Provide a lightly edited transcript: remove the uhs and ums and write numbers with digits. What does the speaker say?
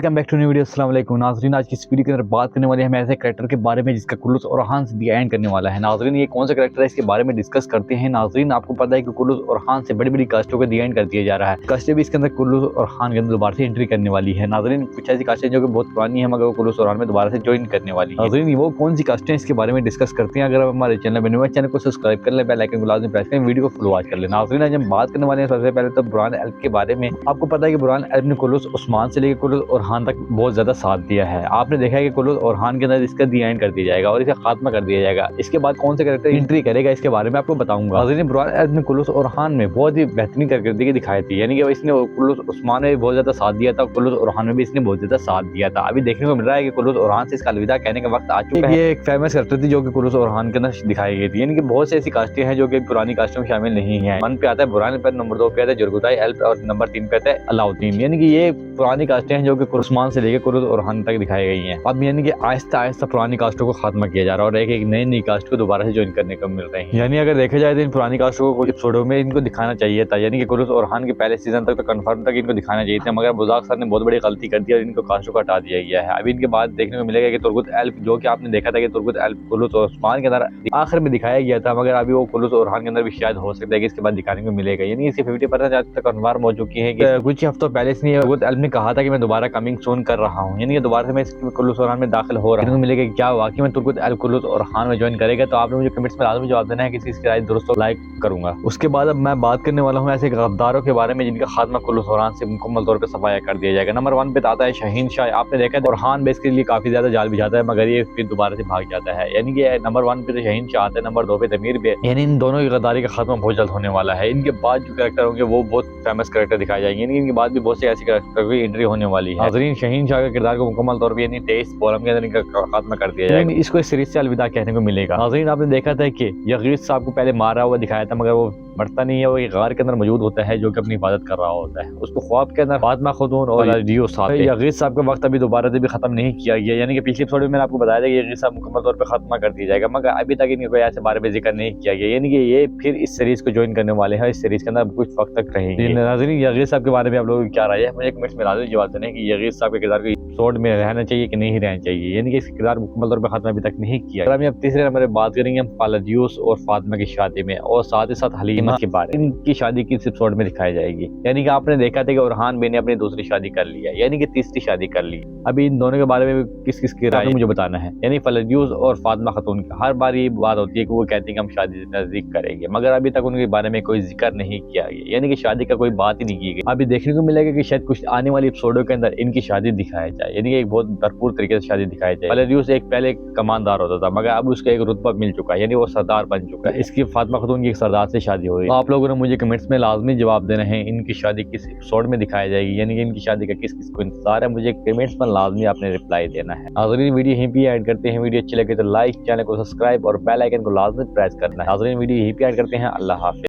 Welcome back to new video. अस्सलाम वालेकुम नाज़रीन, आज की इस वीडियो के अंदर बात करने वाले हैं हम ऐसे कैरेक्टर के बारे में जिसका कुल्लूस और हान से डी करने वाला है। नाज़रीन, ये कौन सा कैरेक्टर है इसके बारे में डिस्कस करते हैं। नाज़रीन, आपको पता है कि कुल्लूस और हान से बड़ी बड़ी कास्टों को डी कर दिया जा रहा है। कास्टें भी इसके अंदर कुल्लूस और हान के अंदर दोबारा से एंट्री करने वाली है। नाज़रीन, कुछ ऐसी कास्टें जो कि बहुत पुरानी है मगर वो कुल्लूस और हान में दोबारा से ज्वाइन करने वाली है। नाज़रीन, वो कौन सी कास्टें इसके बारे में डिस्कस करते हैं। अगर आप हमारे चैनल बने हुए चैनल को सब्सक्राइब कर ले, बेल आइकन को लाजमी प्रेस करें, वीडियो को फुल वॉच कर ले। नाज़रीन, आज हम बात करने वाले हैं सबसे पहले तो बुरहान एल्ब के बारे में। आपको पता है कि बुरहान एल्ब ने कुल्लूस उस्मान से लेकर कुल्लूस और हान तक बहुत ज्यादा साथ दिया है। आपने देखा है कि कुल्लूस और हान के अंदर इसका डी कर दिया जाएगा और इसे खात्मा कर दिया जाएगा। इसके बाद कौन से कैरेक्टर एंट्री करेगा इसके बारे में आपको बताऊंगा। नाज़रीन, बुरहान एल्ब ने कुल्लूस और हान में बहुत ही बेहतरीन करके दिखाई थी, यानी कि इसने कुल्लूस उस्मान में बहुत ज्यादा साथ दिया था, कुल्लूस और हान में भी इसने बहुत ज्यादा साथ दिया था। अभी देखने को मिल रहा है कि कुल्लूस और हान से इसका अलविदा कहने का वक्त आ चुका है। ये एक फेमस कैरेक्टर थी जो कि कुल्लूस और हान के अंदर दिखाई गई थी, यानी कि बहुत सी ऐसी कास्टें हैं जो कि पुरानी कास्टों में शामिल नहीं है। 1 पे आता है बुरहान एल्ब, नंबर 2 पे आता है जुरगुताई एल्ब और नंबर 3 पे आता है अलाउद्दीन। यानी कि ये पुरानी कास्टें हैं जो कि उस्मान से लेकर कुल्लूस और हान तक दिखाई गई हैं। अब यानी कि आहिस्ता आहिस्ता पुरानी कास्टों को खात्मा किया जा रहा है और एक नई कास्ट को दोबारा से ज्वाइन करने को मिल रहे हैं। यानी अगर देखा जाए तो इन पुरानी कास्टों को एपिसोडों में इनको दिखाना चाहिए था, यानी कि कुल्लूस और हान के पहले सीजन तक तो कंफर्म तक इनको दिखाना चाहिए था, मगर बुज़ाक सर ने बहुत बड़ी गलती कर दी और इनको कास्टों को हटा दिया गया है। अभी इनके बाद देखने को मिलेगा कि तुर्गुत एल्ब, जो कि आपने देखा था कि तुर्गुत एल्ब कुल्लूस और उस्मान के अंदर आखिर में दिखाया गया था, मगर अभी वो कुल्लूस और हान के अंदर भी शायद हो सकता है कि इसके बाद दिखाने को मिलेगा। यानी इसकी 50% आज तक कंफर्म हो चुकी है कि कुछ हफ्तों पहले इसने तुर्गुत एल्ब ने कहा था कि मैं दोबारा कमिंग सून कर रहा हूँ, यानी कि दोबारा से मैं कुल्लूस और हान में दाखिल हो रहा हूँ। मिलेगा कि क्या वाकई में तुर्गुत एल्ब कुल्लूस और हान में ज्वाइन करेगा। तो आपने मुझे कमेंट्स में लाजमी जवाब देना है, किसी इसकी राय दुरुस्त लाइक करूंगा। उसके बाद अब मैं बात करने वाला हूँ ऐसे गद्दारों के बारे में जिनका खात्मा कुल्लूस और हान से मुकम्मल तौर पर सफाया कर दिया जाएगा। नंबर 1 पे आता है शहीन शाह। आपने देखा है और हान बेस के लिए काफी ज्यादा जाल बिछाता है मगर ये फिर दोबारा से भाग जाता है, यानी कि नंबर 1 पे तो शहीन शाह आता है, नंबर 2 पे तमीर भी, यानी इन दोनों की गद्दारी का खात्मा बहुत जल्द होने वाला है। इनके बाद जो कैरेक्टर होंगे वो बहुत फेमस कैरेक्टर दिखाए जाएंगे, यानी इनके बाद भी बहुत से ऐसे कैरेक्टर की एंट्री होने वाली है। नाज़रीन, शहीन शाह के किरदार को मुकम्मल तौर पर यानी 23 कॉलम के अंदर इनका खात्मा कर दिया जाएगा, इसको इस सीरीज से अलविदा कहने को मिलेगा। नाज़रीन, आपने देखा था कि यगीस साहब को पहले मारा हुआ दिखाया था मगर वो मरता नहीं है, वो एक गार के अंदर मौजूद होता है जो कि अपनी हिफाजत कर रहा होता है। उसको ख्वाब के अंदर फातिमा खातून और रियो साहब, यगीस साहब का वक्त अभी दोबारा से भी खत्म नहीं किया गया, यानी कि पिछले एपिसोड में मैंने आपको बताया था कि यगीस साहब मुकम्मल तौर पर खत्म कर दिया जाएगा, मगर अभी तक इनके कोई ऐसे बारे में जिक्र नहीं किया गया, यानी कि ये फिर इस सीरीज को ज्वाइन करने वाले हैं। इस सीरीज के अंदर कुछ वक्त तक रहेंगे। नाज़रीन, यगीस साहब के बारे में आप लोगों की क्या राय है, मुझे कमेंट्स में लाजमी जवाब देना है कि यगीस साहब के किरदार को एपिसोड में रहना चाहिए कि नहीं रहना चाहिए, यानी कि इसका किरदार मुकम्मल तौर पर खत्म अभी तक नहीं किया। अगर हम अब तीसरे नंबर पर बात करेंगे हम फालदियूस और फातिमा की शादी में और साथ ही साथ हलीमा के बारे में। इनकी शादी किस एपिसोड में दिखाई जाएगी, यानी कि आपने देखा था कि ओरहान बे ने अपनी दूसरी शादी कर लिया, यानी कि तीसरी शादी कर ली। अभी इन दोनों के बारे में किस किस की राय मुझे बताना है। यानी फालदियूस और फातिमा खातून की हर बार ये बात होती है कि वो कहती है कि हम शादी नजदीक करेंगे, मगर अभी तक उनके बारे में कोई जिक्र नहीं किया गया, यानी कि शादी का कोई बात ही नहीं की गई। अभी देखने को मिलेगा कि शायद कुछ आने वाली एपिसोडों के अंदर इनकी शादी दिखाया जाए, यानी कि एक बहुत भरपूर तरीके से शादी दिखाई जाए। फालदियूस एक पहले कमानदार होता था मगर अब उसका एक रुतबा मिल चुका है, यानी वो सरदार बन चुका है। इसकी फातिमा खातून की एक सरदार से शादी हुई। तो आप लोगों ने मुझे कमेंट्स में लाजमी जवाब देना है इनकी शादी किस एपिसोड में दिखाई जाएगी, यानी कि इनकी शादी का किस किस को इंतजार है, मुझे कमेंट्स में लाजमी आपने रिप्लाई देना है। नाज़रीन, वीडियो यहीं पे ऐड करते हैं। वीडियो अच्छी लगे तो लाइक, चैनल को सब्सक्राइब और बेल आइकन को लाजमी प्रेस करना है। नाज़रीन, वीडियो यहीं पे ऐड करते हैं। अल्लाह हाफिज़।